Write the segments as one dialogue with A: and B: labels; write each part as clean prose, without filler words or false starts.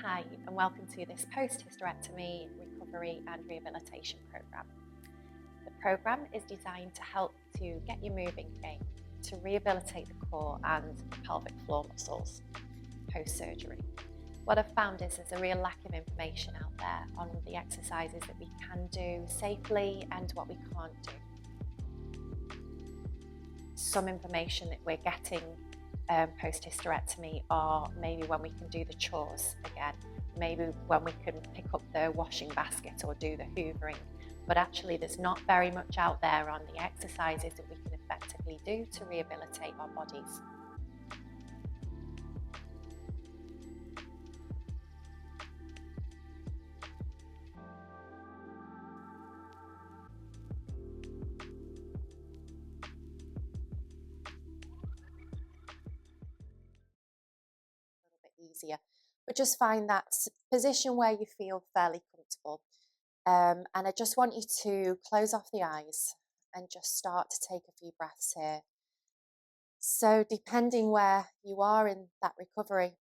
A: Hi, and welcome to this post-hysterectomy recovery and rehabilitation program. The program is designed to help to get you moving again, to rehabilitate the core and pelvic floor muscles post-surgery. What I've found is there's a real lack of information out there on the exercises that we can do safely and what we can't do. Some information that we're getting post-hysterectomy are maybe when we can do the chores again, maybe when we can pick up the washing basket or do the hoovering, but actually there's not very much out there on the exercises that we can effectively do to rehabilitate our bodies. Easier, but just find that position where you feel fairly comfortable, and I just want you to close off the eyes and just start to take a few breaths here. So depending where you are in that recovery,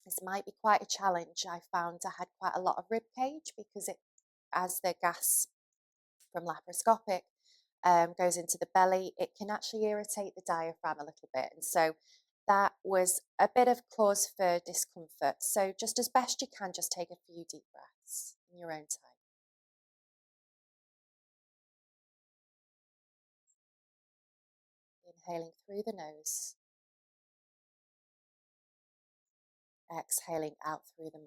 A: this might be quite a challenge. I found I had quite a lot of rib cage because as the gas from laparoscopic goes into the belly, it can actually irritate the diaphragm a little bit, and so that was a bit of cause for discomfort. So just as best you can, just take a few deep breaths in your own time. Inhaling through the nose, exhaling out through the mouth.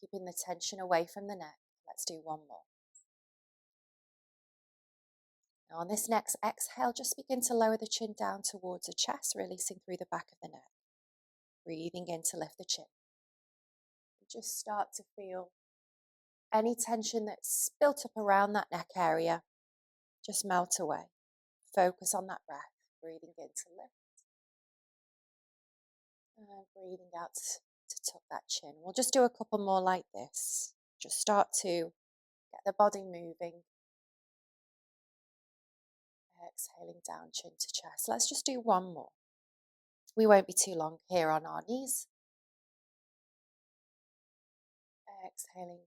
A: Keeping the tension away from the neck. Let's do one more. Now on this next exhale, just begin to lower the chin down towards the chest, releasing through the back of the neck. Breathing in to lift the chin. Just start to feel any tension that's built up around that neck area, just melt away. Focus on that breath. Breathing in to lift. And breathing out to tuck that chin. We'll just do a couple more like this. Just start to get the body moving. Exhaling down, chin to chest. Let's just do one more. We won't be too long here on our knees. Exhaling,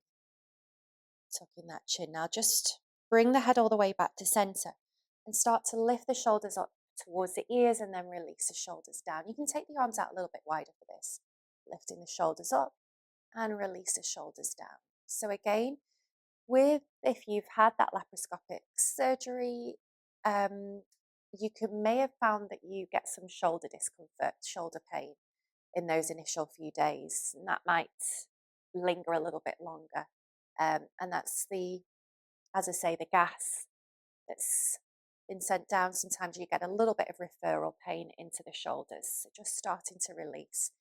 A: tucking that chin. Now just bring the head all the way back to center and start to lift the shoulders up towards the ears and then release the shoulders down. You can take the arms out a little bit wider for this. Lifting the shoulders up and release the shoulders down. So again, if you've had that laparoscopic surgery, you may have found that you get some shoulder discomfort, shoulder pain in those initial few days, and that might linger a little bit longer. And that's as I say, the gas that's been sent down. Sometimes you get a little bit of referral pain into the shoulders, so just starting to release.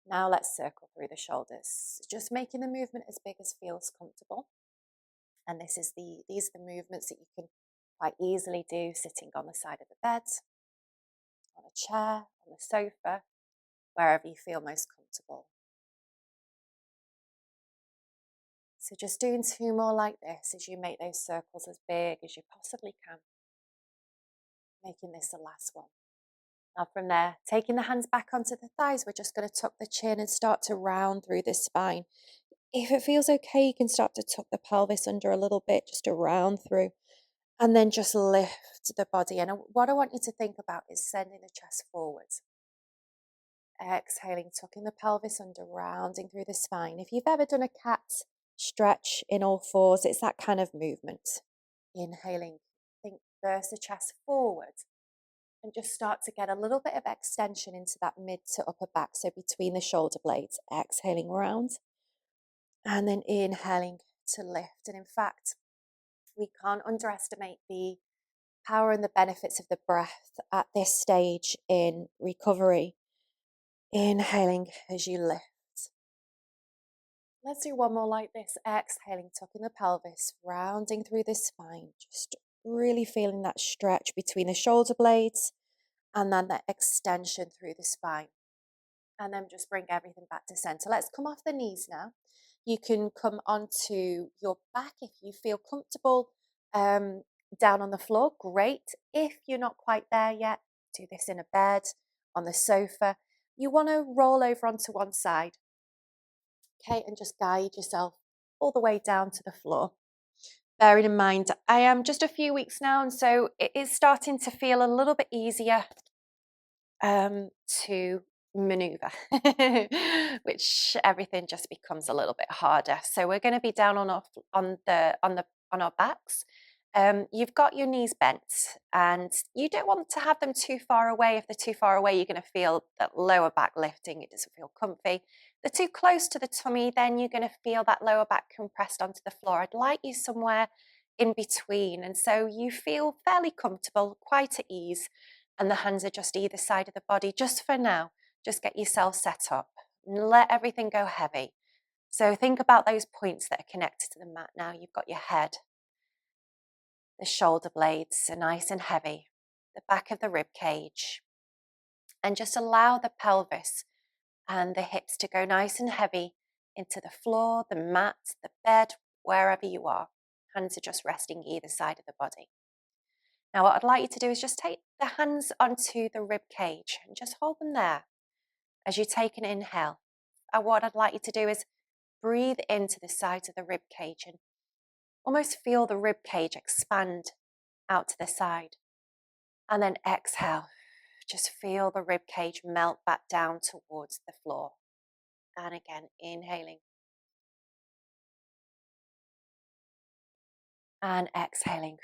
A: Now let's circle through the shoulders, just making the movement as big as feels comfortable. And these are the movements that you can quite easily do sitting on the side of the bed, on a chair, on the sofa, wherever you feel most comfortable. So just doing two more like this as you make those circles as big as you possibly can. Making this the last one. Now from there, taking the hands back onto the thighs, we're just going to tuck the chin and start to round through the spine. If it feels okay, you can start to tuck the pelvis under a little bit, just to round through. And then just lift the body. And what I want you to think about is sending the chest forwards. Exhaling, tucking the pelvis under, rounding through the spine. If you've ever done a cat stretch in all fours, it's that kind of movement. Inhaling, burst the chest forward and just start to get a little bit of extension into that mid to upper back, so between the shoulder blades. Exhaling round and then inhaling to lift. And in fact, we can't underestimate the power and the benefits of the breath at this stage in recovery. Inhaling as you lift. Let's do one more like this. Exhaling, tucking the pelvis, rounding through the spine, just really feeling that stretch between the shoulder blades and then that extension through the spine. And then just bring everything back to center. Let's come off the knees now. You can come onto your back if you feel comfortable. Down on the floor, great. If you're not quite there yet, do this in a bed, on the sofa. you want to roll over onto one side, okay, and just guide yourself all the way down to the floor. Bearing in mind, I am just a few weeks now, and so it is starting to feel a little bit easier to maneuver, which everything just becomes a little bit harder. So we're going to be down on our backs. You've got your knees bent, and you don't want to have them too far away. If they're too far away, you're going to feel that lower back lifting. It doesn't feel comfy. If they're too close to the tummy, then you're going to feel that lower back compressed onto the floor. I'd like you somewhere in between, and so you feel fairly comfortable, quite at ease, and the hands are just either side of the body. Just for now, just get yourself set up and let everything go heavy. So think about those points that are connected to the mat now. You've got your head, the shoulder blades are nice and heavy, the back of the rib cage, and just allow the pelvis and the hips to go nice and heavy into the floor, the mat, the bed, wherever you are. Hands are just resting either side of the body. Now, what I'd like you to do is just take the hands onto the rib cage and just hold them there as you take an inhale. And what I'd like you to do is breathe into the sides of the rib cage and almost feel the rib cage expand out to the side. And then exhale, just feel the rib cage melt back down towards the floor. And again, inhaling. And exhaling.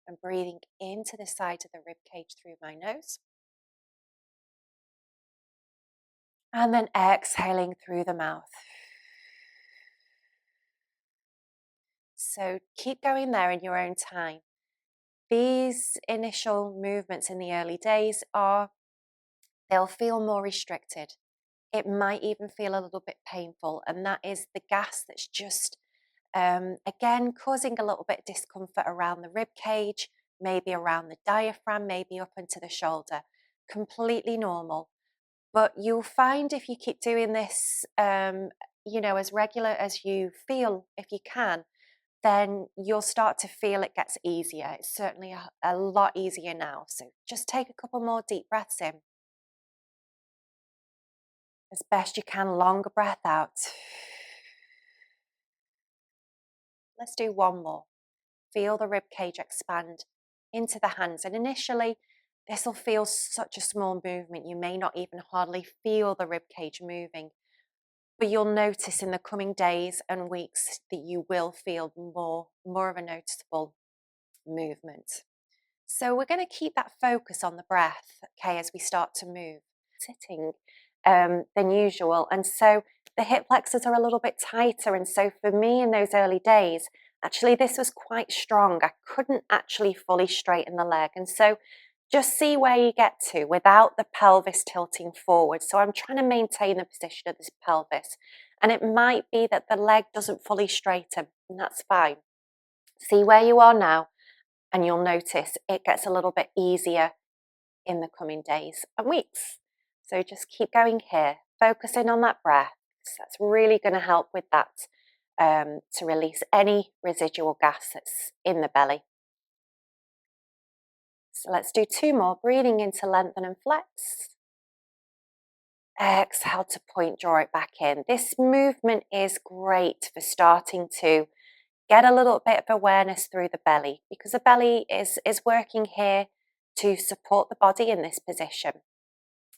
A: And breathing into the side of the rib cage through my nose. And then exhaling through the mouth. So keep going there in your own time. These initial movements in the early days they'll feel more restricted. It might even feel a little bit painful, and that is the gas that's just, again, causing a little bit of discomfort around the rib cage, maybe around the diaphragm, maybe up into the shoulder. Completely normal. But you'll find if you keep doing this, as regular as you feel, if you can, then you'll start to feel it gets easier. It's certainly a lot easier now. So just take a couple more deep breaths in. As best you can, longer breath out. Let's do one more. Feel the rib cage expand into the hands. And initially, this will feel such a small movement. You may not even hardly feel the rib cage moving. But you'll notice in the coming days and weeks that you will feel more of a noticeable movement. So we're going to keep that focus on the breath, okay, as we start to move. Sitting than usual. And so the hip flexors are a little bit tighter. And so for me in those early days, actually this was quite strong. I couldn't actually fully straighten the leg. And so just see where you get to without the pelvis tilting forward. So I'm trying to maintain the position of this pelvis. And it might be that the leg doesn't fully straighten, and that's fine. See where you are now, and you'll notice it gets a little bit easier in the coming days and weeks. So just keep going here, focusing on that breath. That's really going to help with that, to release any residual gas that's in the belly. So let's do two more. Breathing in to lengthen and flex. Exhale to point, draw it back in. This movement is great for starting to get a little bit of awareness through the belly, because the belly is working here to support the body in this position.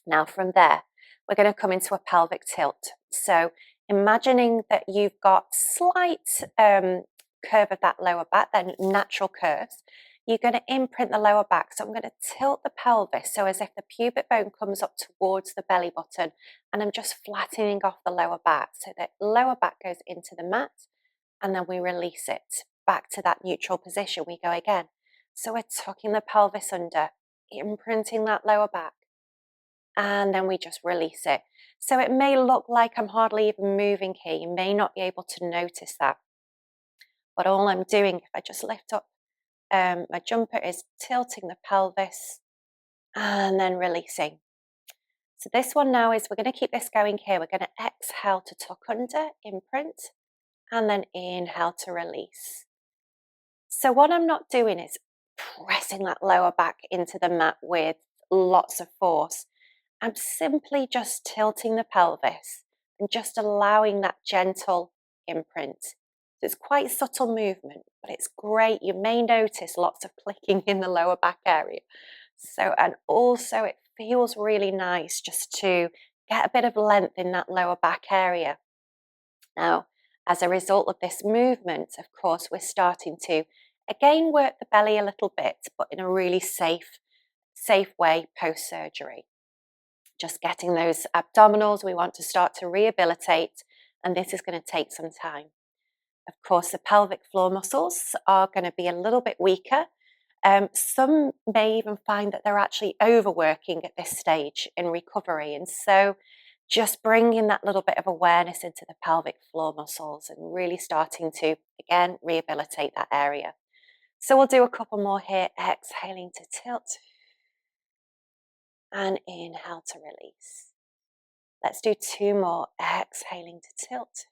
A: Now from there, we're going to come into a pelvic tilt. So imagining that you've got slight curve of that lower back, then natural curves. You're going to imprint the lower back. So I'm going to tilt the pelvis, so as if the pubic bone comes up towards the belly button, and I'm just flattening off the lower back so that lower back goes into the mat, and then we release it back to that neutral position. We go again. So we're tucking the pelvis under, imprinting that lower back, and then we just release it. So it may look like I'm hardly even moving here. You may not be able to notice that. But all I'm doing, if I just lift up my jumper, is tilting the pelvis and then releasing. So this one now is, we're going to keep this going here. We're going to exhale to tuck under, imprint, and then inhale to release. So what I'm not doing is pressing that lower back into the mat with lots of force. I'm simply just tilting the pelvis and just allowing that gentle imprint. So it's quite subtle movement, but it's great. You may notice lots of clicking in the lower back area. So, and also it feels really nice just to get a bit of length in that lower back area. Now, as a result of this movement, of course, we're starting to again work the belly a little bit, but in a really safe way post-surgery. Just getting those abdominals, we want to start to rehabilitate, and this is going to take some time. Of course, the pelvic floor muscles are going to be a little bit weaker. Some may even find that they're actually overworking at this stage in recovery. And so just bringing that little bit of awareness into the pelvic floor muscles and really starting to, again, rehabilitate that area. So we'll do a couple more here, exhaling to tilt and inhale to release. Let's do 2 more, exhaling to tilt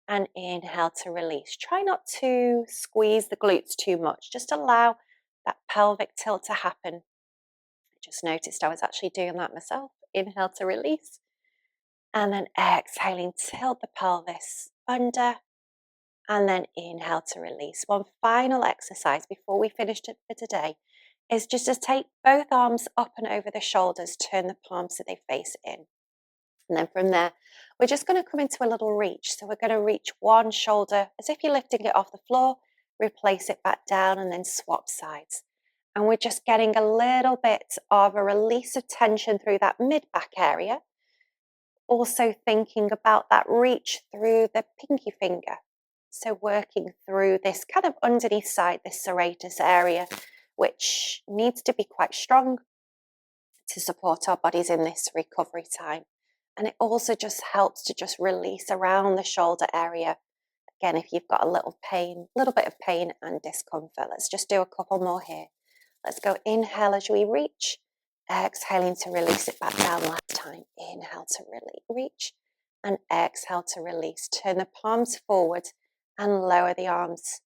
A: and inhale to release. Try not to squeeze the glutes too much. Just allow that pelvic tilt to happen. I just noticed I was actually doing that myself. Inhale to release. And then exhaling, tilt the pelvis under. And then inhale to release. One final exercise before we finish it for today is just to take both arms up and over the shoulders, turn the palms so they face in. And then from there, we're just going to come into a little reach. So we're going to reach one shoulder as if you're lifting it off the floor, replace it back down, and then swap sides. And we're just getting a little bit of a release of tension through that mid-back area. Also thinking about that reach through the pinky finger. So working through this kind of underneath side, this serratus area, which needs to be quite strong to support our bodies in this recovery time. And it also just helps to just release around the shoulder area. Again, if you've got a little bit of pain and discomfort. Let's just do a couple more here. Let's go inhale as we reach, exhaling to release it back down last time. Inhale to reach and exhale to release. Turn the palms forward and lower the arms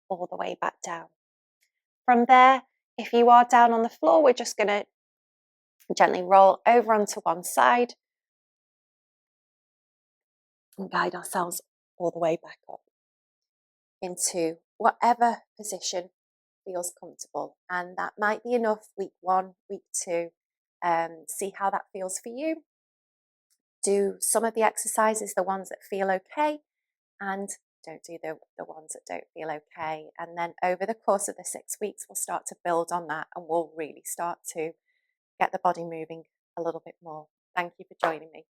A: all the way back down. From there, if you are down on the floor, we're just going to gently roll over onto one side and guide ourselves all the way back up into whatever position feels comfortable. And that might be enough week 1, week 2. See how that feels for you. Do some of the exercises, the ones that feel okay, and don't do the ones that don't feel okay. And then over the course of the 6 weeks, we'll start to build on that and we'll really start to get the body moving a little bit more. Thank you for joining me.